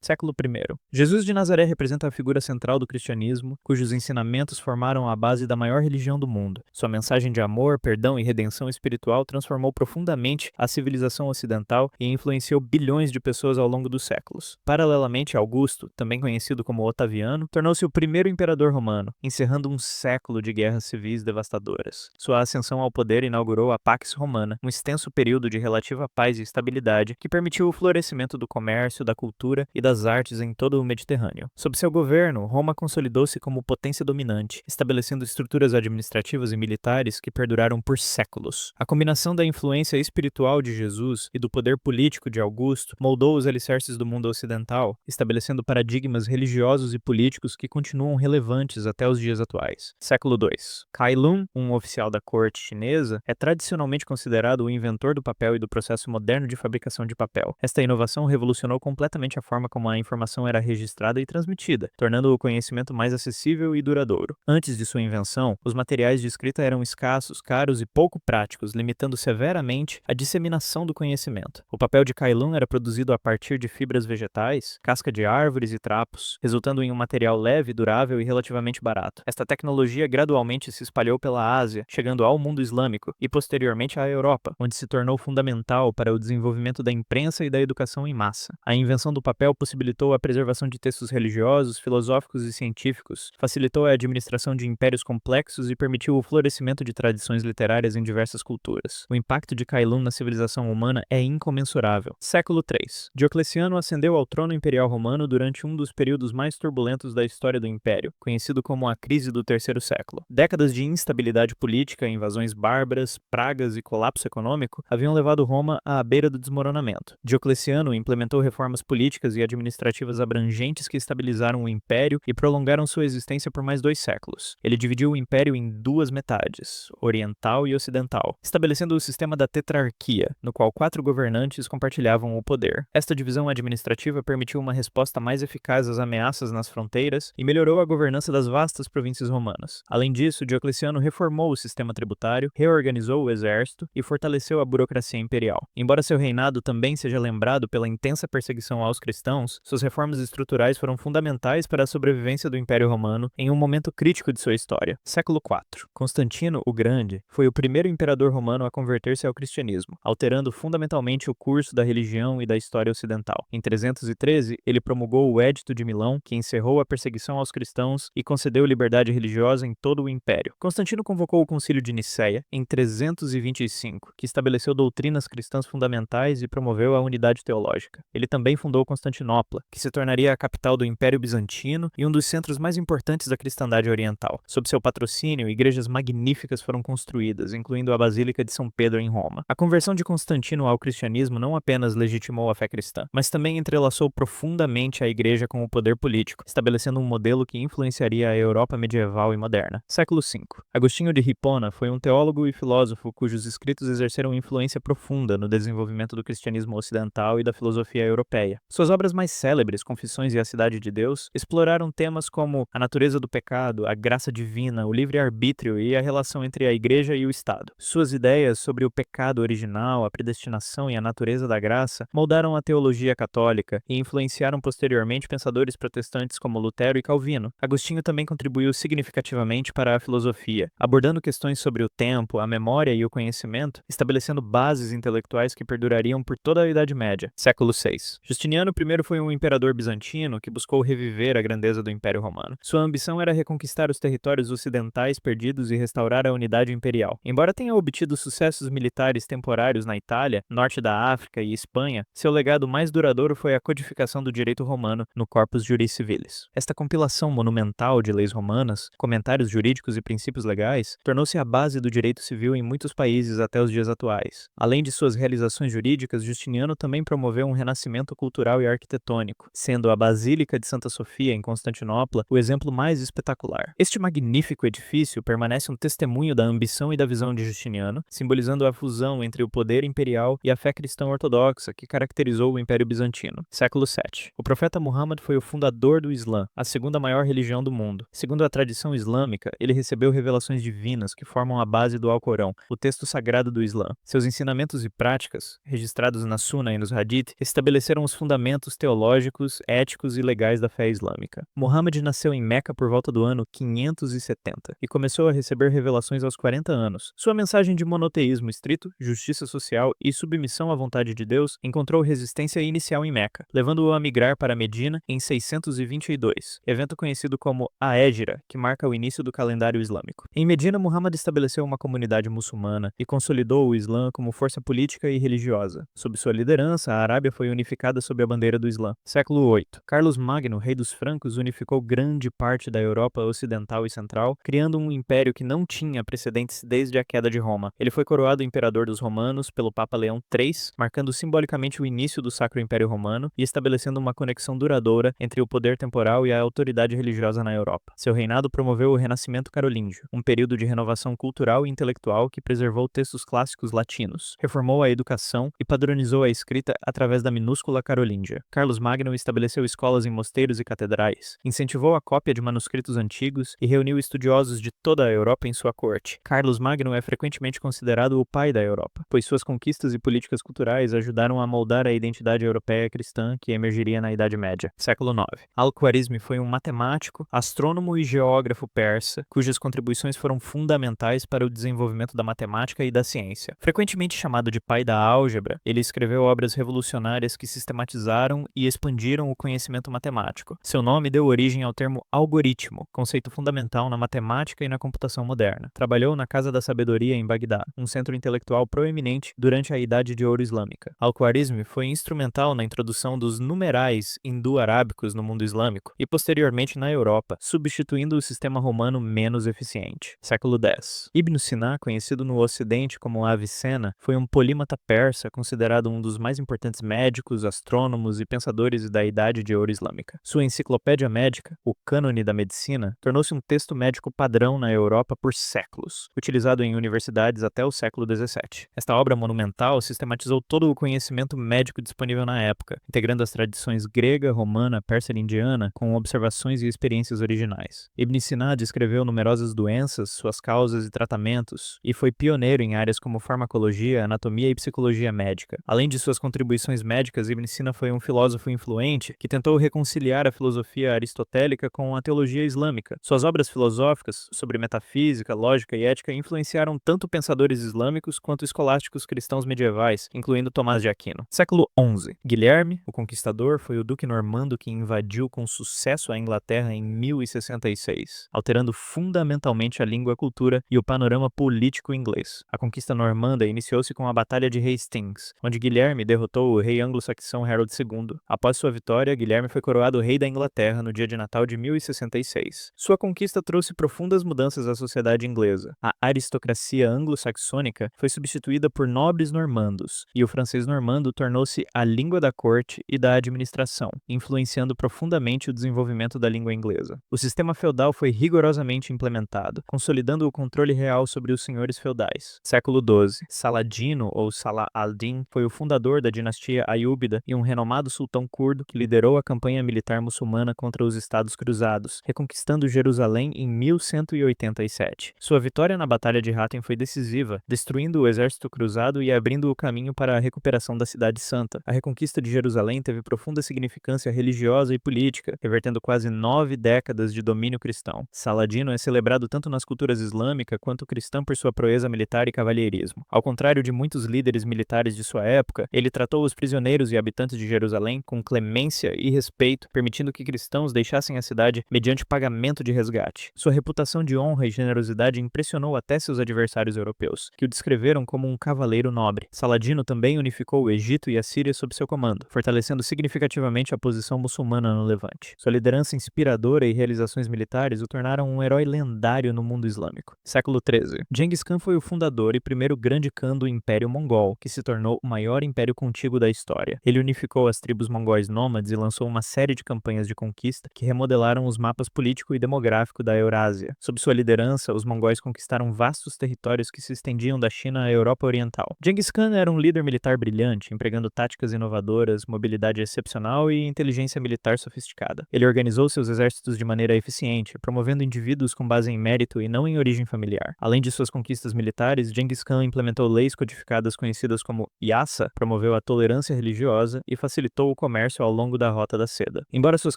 Século I. Jesus de Nazaré representa a figura central do cristianismo, cujos ensinamentos formaram a base da maior religião do mundo. Sua mensagem de amor, perdão e redenção espiritual transformou profundamente a civilização ocidental e influenciou bilhões de pessoas ao longo dos séculos. Paralelamente, Augusto, também conhecido como Otaviano, tornou-se o primeiro imperador romano, encerrando um século de guerras civis devastadoras. Sua ascensão ao poder inaugurou a Pax Romana, um extenso período de relativa paz e estabilidade que permitiu o florescimento do comércio, da cultura e das artes em todo o Mediterrâneo. Sob seu governo, Roma consolidou-se como potência dominante, estabelecendo estruturas administrativas e militares que perduraram por séculos. A combinação da influência espiritual de Jesus e do poder político de Augusto moldou os alicerces do mundo ocidental, estabelecendo paradigmas religiosos e políticos que continuam relevantes até os dias atuais. Século II. Kai Lun, um oficial da corte chinesa, é tradicionalmente considerado o inventor do papel e do processo moderno de fabricação de papel. Esta inovação revolucionou completamente a forma como a informação era registrada e transmitida, tornando o conhecimento mais acessível e duradouro. Antes de sua invenção, os materiais de escrita eram escassos, caros e pouco práticos, limitando severamente a disseminação do conhecimento. O papel de Kai Lun era produzido a partir de fibras vegetais, casca de árvores e trapos, resultando em um material leve, durável e relativamente barato. Esta tecnologia gradualmente se espalhou pela Ásia, chegando ao mundo islâmico e posteriormente à Europa, onde se tornou fundamental para o desenvolvimento da imprensa e da educação em massa. A invenção do papel possibilitou a preservação de textos religiosos, filosóficos e científicos, facilitou a administração de impérios complexos e permitiu o florescimento de tradições literárias em diversas culturas. O impacto de Kai Lun na civilização humana é incomensurável. Século III. Diocleciano ascendeu ao trono imperial romano durante um dos períodos mais turbulentos da história do império, conhecido como a Crise do Terceiro Século. Décadas de instabilidade política, invasões bárbaras, pragas e colapso econômico haviam levado Roma à beira do desmoronamento. Diocleciano implementou reformas políticas e administrativas abrangentes que estabilizaram o império e prolongaram sua existência por mais 2 séculos. Ele dividiu o império em 2 metades, oriental e ocidental, estabelecendo o sistema da tetrarquia, no qual 4 governantes compartilhavam o poder. Esta divisão administrativa permitiu uma resposta mais eficaz às ameaças nas fronteiras e melhorou a governança das vastas províncias romanas. Além disso, Diocleciano reformou o sistema tributário, reorganizou o exército e fortaleceu a burocracia imperial. Embora seu reinado também seja lembrado pela intensa perseguição aos cristãos, suas reformas estruturais foram fundamentais para a sobrevivência do Império Romano em um momento crítico de sua história. Século IV. Constantino o Grande foi o primeiro imperador romano a converter-se ao cristianismo, alterando fundamentalmente o curso da religião e da história ocidental. Em 313, ele promulgou o Edito de Milão, que encerrou a perseguição aos cristãos e concedeu liberdade religiosa em todo o império. Constantino convocou o Concílio de Nicéia em 325, que estabeleceu doutrinas cristãs fundamentais e promoveu a unidade teológica. Ele também fundou Constantinopla, que se tornaria a capital do Império Bizantino e um dos centros mais importantes da cristandade oriental. Sob seu patrocínio, igrejas magníficas foram construídas, incluindo a Basílica de São Pedro em Roma. A conversão de Constantino ao cristianismo não apenas legitimou a fé cristã, mas também entrelaçou profundamente a igreja com o poder político, estabelecendo um modelo que influenciaria a Europa medieval e moderna. Século V. Agostinho de Hipona foi um teólogo e filósofo cujos escritos exerceram influência profunda no desenvolvimento do cristianismo ocidental e da filosofia europeia. Suas obras mais célebres, Confissões e a Cidade de Deus, exploraram temas como a natureza do pecado, a graça divina, o livre-arbítrio e a relação entre a igreja e o Estado. Suas ideias sobre o pecado original, a predestinação e a natureza da graça moldaram a teologia católica e influenciaram posteriormente pensadores protestantes como Lutero e Calvino. Agostinho também contribuiu significativamente para a filosofia, abordando questões sobre o tempo, a memória e o conhecimento, estabelecendo bases intelectuais que perdurariam por toda a Idade Média. Século VI. Justiniano I foi um imperador bizantino que buscou reviver a grandeza do Império Romano. Sua ambição era reconquistar os territórios ocidentais perdidos e restaurar a unidade imperial. Embora tenha obtido sucessos militares temporários na Itália, norte da África e Espanha, seu legado mais duradouro foi a codificação do direito romano no Corpus Juris Civilis. Esta compilação monumental de leis romanas, comentários jurídicos e princípios legais, tornou-se a base do direito civil em muitos países até os dias atuais. Além de suas realizações jurídicas, Justiniano também promoveu um renascimento cultural e arquitetônico, sendo a Basílica de Santa Sofia, em Constantinopla, o exemplo mais espetacular. Este magnífico edifício permanece um testemunho da ambição e da visão de Justiniano, simbolizando a fusão entre o poder imperial e a fé cristã ortodoxa que caracterizou o Império Bizantino. Século VII. O profeta Muhammad foi o fundador do Islã, a segunda maior religião do mundo. Segundo a tradição islâmica, ele recebeu revelações divinas que formam a base do Alcorão, o texto sagrado do Islã. Seus ensinamentos e práticas, registrados na Sunna e nos Hadith, estabeleceram os fundamentos teológicos teológicos, éticos e legais da fé islâmica. Muhammad nasceu em Meca por volta do ano 570 e começou a receber revelações aos 40 anos. Sua mensagem de monoteísmo estrito, justiça social e submissão à vontade de Deus encontrou resistência inicial em Meca, levando-o a migrar para Medina em 622, evento conhecido como a Hégira, que marca o início do calendário islâmico. Em Medina, Muhammad estabeleceu uma comunidade muçulmana e consolidou o Islã como força política e religiosa. Sob sua liderança, a Arábia foi unificada sob a bandeira do Islã. Século VIII. Carlos Magno, rei dos francos, unificou grande parte da Europa ocidental e central, criando um império que não tinha precedentes desde a queda de Roma. Ele foi coroado imperador dos romanos pelo Papa Leão III, marcando simbolicamente o início do Sacro Império Romano e estabelecendo uma conexão duradoura entre o poder temporal e a autoridade religiosa na Europa. Seu reinado promoveu o Renascimento Carolíngio, um período de renovação cultural e intelectual que preservou textos clássicos latinos, reformou a educação e padronizou a escrita através da minúscula carolíngia. Carlos Magno estabeleceu escolas em mosteiros e catedrais, incentivou a cópia de manuscritos antigos e reuniu estudiosos de toda a Europa em sua corte. Carlos Magno é frequentemente considerado o pai da Europa, pois suas conquistas e políticas culturais ajudaram a moldar a identidade europeia cristã que emergiria na Idade Média. Século IX. Al-Khwarizmi foi um matemático, astrônomo e geógrafo persa, cujas contribuições foram fundamentais para o desenvolvimento da matemática e da ciência. Frequentemente chamado de pai da álgebra, ele escreveu obras revolucionárias que sistematizaram e expandiram o conhecimento matemático. Seu nome deu origem ao termo algoritmo, conceito fundamental na matemática e na computação moderna. Trabalhou na Casa da Sabedoria em Bagdá, um centro intelectual proeminente durante a Idade de Ouro Islâmica. Al-Khwarizmi foi instrumental na introdução dos numerais hindu-arábicos no mundo islâmico e posteriormente na Europa, substituindo o sistema romano menos eficiente. Século X. Ibn Sina, conhecido no Ocidente como Avicena, foi um polímata persa considerado um dos mais importantes médicos, astrônomos e pensadores da Idade de Ouro Islâmica. Sua enciclopédia médica, o Cânone da Medicina, tornou-se um texto médico padrão na Europa por séculos, utilizado em universidades até o século XVII. Esta obra monumental sistematizou todo o conhecimento médico disponível na época, integrando as tradições grega, romana, persa e indiana com observações e experiências originais. Ibn Sina descreveu numerosas doenças, suas causas e tratamentos, e foi pioneiro em áreas como farmacologia, anatomia e psicologia médica. Além de suas contribuições médicas, Ibn Sina foi um filósofo influente que tentou reconciliar a filosofia aristotélica com a teologia islâmica. Suas obras filosóficas sobre metafísica, lógica e ética influenciaram tanto pensadores islâmicos quanto escolásticos cristãos medievais, incluindo Tomás de Aquino. Século XI. Guilherme, o Conquistador, foi o duque normando que invadiu com sucesso a Inglaterra em 1066, alterando fundamentalmente a língua, a cultura e o panorama político inglês. A conquista normanda iniciou-se com a Batalha de Hastings, onde Guilherme derrotou o rei anglo-saxão Harold II. Após sua vitória, Guilherme foi coroado rei da Inglaterra no dia de Natal de 1066. Sua conquista trouxe profundas mudanças à sociedade inglesa. A aristocracia anglo-saxônica foi substituída por nobres normandos, e o francês normando tornou-se a língua da corte e da administração, influenciando profundamente o desenvolvimento da língua inglesa. O sistema feudal foi rigorosamente implementado, consolidando o controle real sobre os senhores feudais. Século XII. Saladino, ou Salah al-Din, foi o fundador da dinastia Ayúbida e um renomado sultão curdo que liderou a campanha militar muçulmana contra os Estados Cruzados, reconquistando Jerusalém em 1187. Sua vitória na Batalha de Hattin foi decisiva, destruindo o exército cruzado e abrindo o caminho para a recuperação da Cidade Santa. A reconquista de Jerusalém teve profunda significância religiosa e política, revertendo quase 9 décadas de domínio cristão. Saladino é celebrado tanto nas culturas islâmica quanto cristã por sua proeza militar e cavalheirismo. Ao contrário de muitos líderes militares de sua época, ele tratou os prisioneiros e habitantes de Jerusalém com clemência e respeito, permitindo que cristãos deixassem a cidade mediante pagamento de resgate. Sua reputação de honra e generosidade impressionou até seus adversários europeus, que o descreveram como um cavaleiro nobre. Saladino também unificou o Egito e a Síria sob seu comando, fortalecendo significativamente a posição muçulmana no Levante. Sua liderança inspiradora e realizações militares o tornaram um herói lendário no mundo islâmico. Século XIII. Gengis Khan foi o fundador e primeiro grande khan do Império Mongol, que se tornou o maior império contíguo da história. Ele unificou as tribos mongóis nômades e lançou uma série de campanhas de conquista que remodelaram os mapas político e demográfico da Eurásia. Sob sua liderança, os mongóis conquistaram vastos territórios que se estendiam da China à Europa Oriental. Gengis Khan era um líder militar brilhante, empregando táticas inovadoras, mobilidade excepcional e inteligência militar sofisticada. Ele organizou seus exércitos de maneira eficiente, promovendo indivíduos com base em mérito e não em origem familiar. Além de suas conquistas militares, Gengis Khan implementou leis codificadas conhecidas como Yasa, promoveu a tolerância religiosa e facilitou o comércio ao longo da Rota da Seda. Embora suas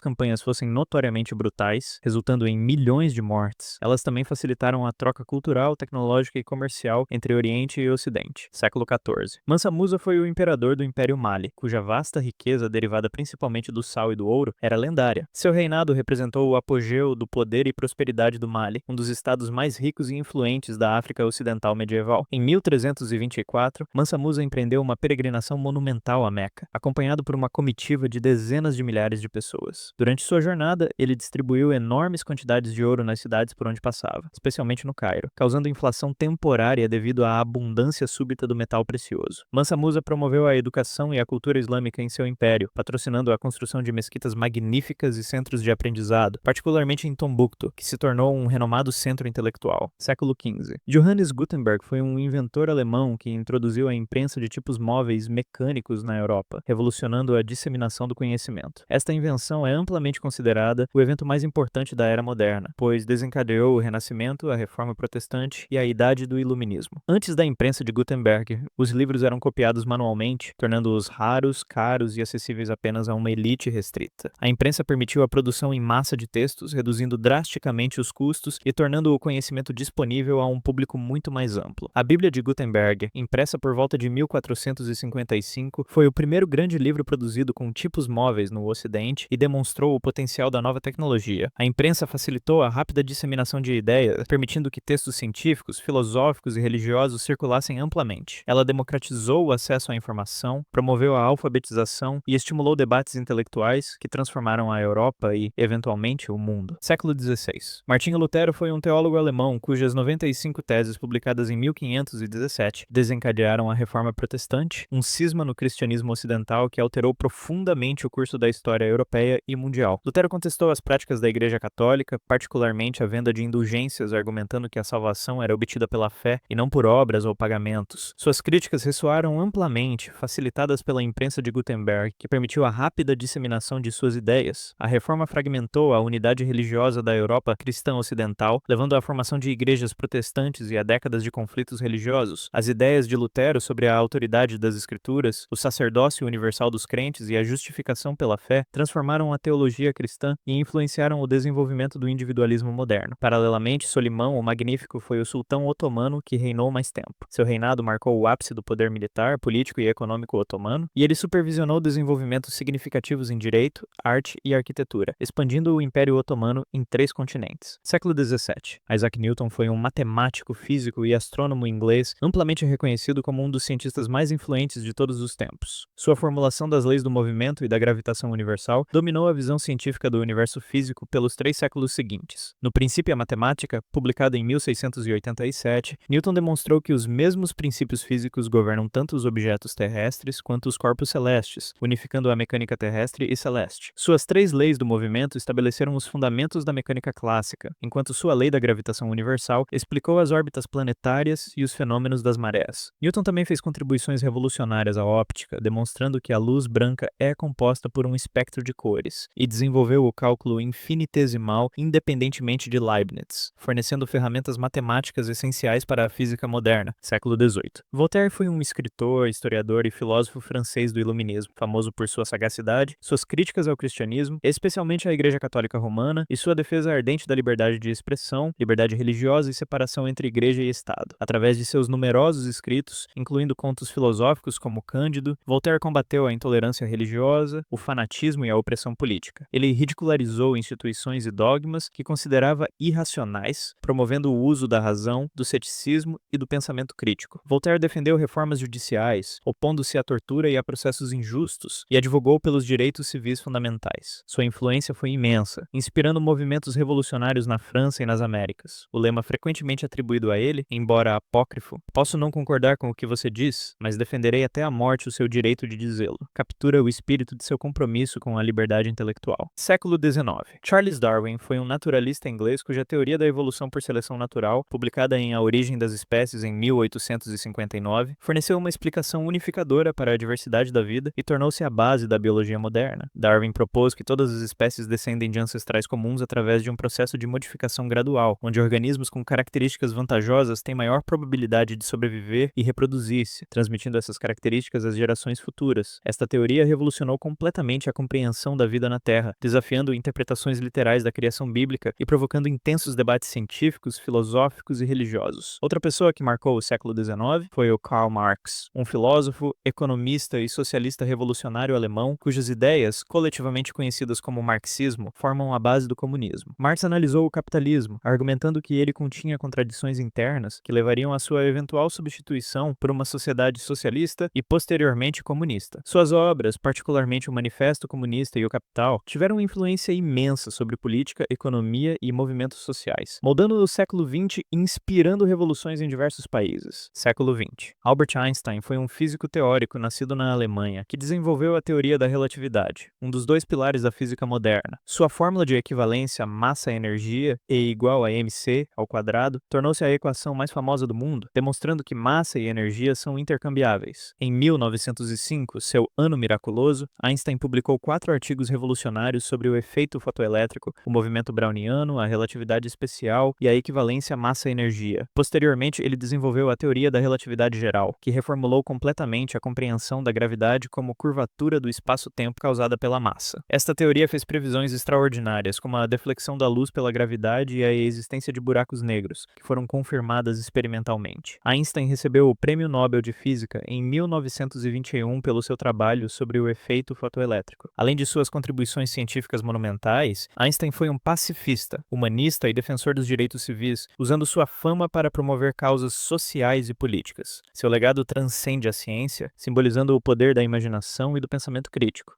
campanhas fossem notoriamente brutais, resultando em milhões de mortes, elas também facilitaram a troca cultural, tecnológica e comercial entre Oriente e Ocidente. Século XIV. Mansa Musa foi o imperador do Império Mali, cuja vasta riqueza, derivada principalmente do sal e do ouro, era lendária. Seu reinado representou o apogeu do poder e prosperidade do Mali, um dos estados mais ricos e influentes da África Ocidental medieval. Em 1324, Mansa Musa empreendeu uma peregrinação monumental a Meca, acompanhado por uma comitiva de dezenas de milhares de pessoas. Durante sua jornada, ele distribuiu enormes quantidades de ouro nas cidades por onde passava, especialmente no Cairo, causando inflação temporária devido à abundância súbita do metal precioso. Mansa Musa promoveu a educação e a cultura islâmica em seu império, patrocinando a construção de mesquitas magníficas e centros de aprendizado, particularmente em Tombuctu, que se tornou um renomado centro intelectual. Século XV. Johannes Gutenberg foi um inventor alemão que introduziu a imprensa de tipos móveis mecânicos na Europa, revolucionando a disseminação do conhecimento. Esta invenção é amplamente considerada o evento mais importante da era moderna, pois desencadeou o Renascimento, a Reforma Protestante e a Idade do Iluminismo. Antes da imprensa de Gutenberg, os livros eram copiados manualmente, tornando-os raros, caros e acessíveis apenas a uma elite restrita. A imprensa permitiu a produção em massa de textos, reduzindo drasticamente os custos e tornando o conhecimento disponível a um público muito mais amplo. A Bíblia de Gutenberg, impressa por volta de 1455, foi o primeiro grande livro produzido com tipos móveis no Ocidente e demonstrou o potencial da nova tecnologia. A imprensa facilitou a rápida disseminação de ideias, permitindo que textos científicos, filosóficos e religiosos circulassem amplamente. Ela democratizou o acesso à informação, promoveu a alfabetização e estimulou debates intelectuais que transformaram a Europa e, eventualmente, o mundo. Século XVI. Martinho Lutero foi um teólogo alemão cujas 95 teses publicadas em 1517 desencadearam a Reforma Protestante, um cisma no cristianismo ocidental que alterou profundamente o curso da história europeia e mundial. Lutero contestou as práticas da Igreja Católica, particularmente a venda de indulgências, argumentando que a salvação era obtida pela fé e não por obras ou pagamentos. Suas críticas ressoaram amplamente, facilitadas pela imprensa de Gutenberg, que permitiu a rápida disseminação de suas ideias. A reforma fragmentou a unidade religiosa da Europa cristã ocidental, levando à formação de igrejas protestantes e a décadas de conflitos religiosos. As ideias de Lutero sobre a autoridade das Escrituras, o sacerdócio universal dos crentes e a justificação pela fé transformaram a teologia cristã e influenciaram o desenvolvimento do individualismo moderno. Paralelamente, Solimão o Magnífico foi o sultão otomano que reinou mais tempo. Seu reinado marcou o ápice do poder militar, político e econômico otomano, e ele supervisionou desenvolvimentos significativos em direito, arte e arquitetura, expandindo o Império Otomano em 3 continentes. Século XVII. Isaac Newton foi um matemático, físico e astrônomo inglês amplamente reconhecido como um dos cientistas mais influentes de todos os tempos. Sua formulação das leis do movimento e da gravitação universal dominou a visão científica do universo físico pelos 3 séculos seguintes. No Princípio à Matemática, publicado em 1687, Newton demonstrou que os mesmos princípios físicos governam tanto os objetos terrestres quanto os corpos celestes, unificando a mecânica terrestre e celeste. Suas 3 leis do movimento estabeleceram os fundamentos da mecânica clássica, enquanto sua lei da gravitação universal explicou as órbitas planetárias e os fenômenos das marés. Newton também fez contribuições revolucionárias à óptica, demonstrando que a luz branca é composta por um espectro de cores, e desenvolveu o cálculo infinitesimal independentemente de Leibniz, fornecendo ferramentas matemáticas essenciais para a física moderna, século XVIII. Voltaire foi um escritor, historiador e filósofo francês do Iluminismo, famoso por sua sagacidade, suas críticas ao cristianismo, especialmente à Igreja Católica Romana, e sua defesa ardente da liberdade de expressão, liberdade religiosa e separação entre Igreja e Estado. Através de seus numerosos escritos, incluindo contos filosóficos como Cândido, Voltaire combateu a intolerância religiosa, o fanatismo e a opressão política. Ele ridicularizou instituições e dogmas que considerava irracionais, promovendo o uso da razão, do ceticismo e do pensamento crítico. Voltaire defendeu reformas judiciais, opondo-se à tortura e a processos injustos, e advogou pelos direitos civis fundamentais. Sua influência foi imensa, inspirando movimentos revolucionários na França e nas Américas. O lema frequentemente atribuído a ele, embora apócrifo, "Posso não concordar com o que você diz, mas defenderei até a morte o seu direito de dizê-lo", captura o espírito de seu compromisso com a liberdade intelectual. Século XIX. Charles Darwin foi um naturalista inglês cuja teoria da evolução por seleção natural, publicada em A Origem das Espécies em 1859, forneceu uma explicação unificadora para a diversidade da vida e tornou-se a base da biologia moderna. Darwin propôs que todas as espécies descendem de ancestrais comuns através de um processo de modificação gradual, onde organismos com características vantajosas têm maior probabilidade de sobreviver e reproduzir-se, transmitindo essas características às gerações futuras. Esta teoria revolucionou completamente a compreensão da vida na Terra, desafiando interpretações literais da criação bíblica e provocando intensos debates científicos, filosóficos e religiosos. Outra pessoa que marcou o século XIX foi o Karl Marx, um filósofo, economista e socialista revolucionário alemão cujas ideias, coletivamente conhecidas como marxismo, formam a base do comunismo. Marx analisou o capitalismo, argumentando que ele continha contradições internas que levariam à sua eventual substituição por uma sociedade socialista e posteriormente comunista. Suas obras, particularmente o Manifesto Comunista e o Capital, tiveram influência imensa sobre política, economia e movimentos sociais, moldando o século XX e inspirando revoluções em diversos países. Século XX. Albert Einstein foi um físico teórico nascido na Alemanha que desenvolveu a teoria da relatividade, um dos dois pilares da física moderna. Sua fórmula de equivalência massa-energia, E igual a mc ao quadrado, tornou-se a equação mais famosa do mundo, demonstrando que massa e energia são intercambiáveis. Em 1905, seu ano miraculoso, Einstein publicou 4 artigos revolucionários sobre o efeito fotoelétrico, o movimento browniano, a relatividade especial e a equivalência massa-energia. Posteriormente, ele desenvolveu a teoria da relatividade geral, que reformulou completamente a compreensão da gravidade como curvatura do espaço-tempo causada pela massa. Esta teoria fez previsões extraordinárias, como a deflexão da luz pela gravidade e a existência de buracos negros, que foram confirmadas experimentalmente. Einstein recebeu o Prêmio Nobel de Física em 1921 pelo seu trabalho sobre o efeito fotoelétrico. Além de suas contribuições científicas monumentais, Einstein foi um pacifista, humanista e defensor dos direitos civis, usando sua fama para promover causas sociais e políticas. Seu legado transcende a ciência, simbolizando o poder da imaginação e do pensamento crítico.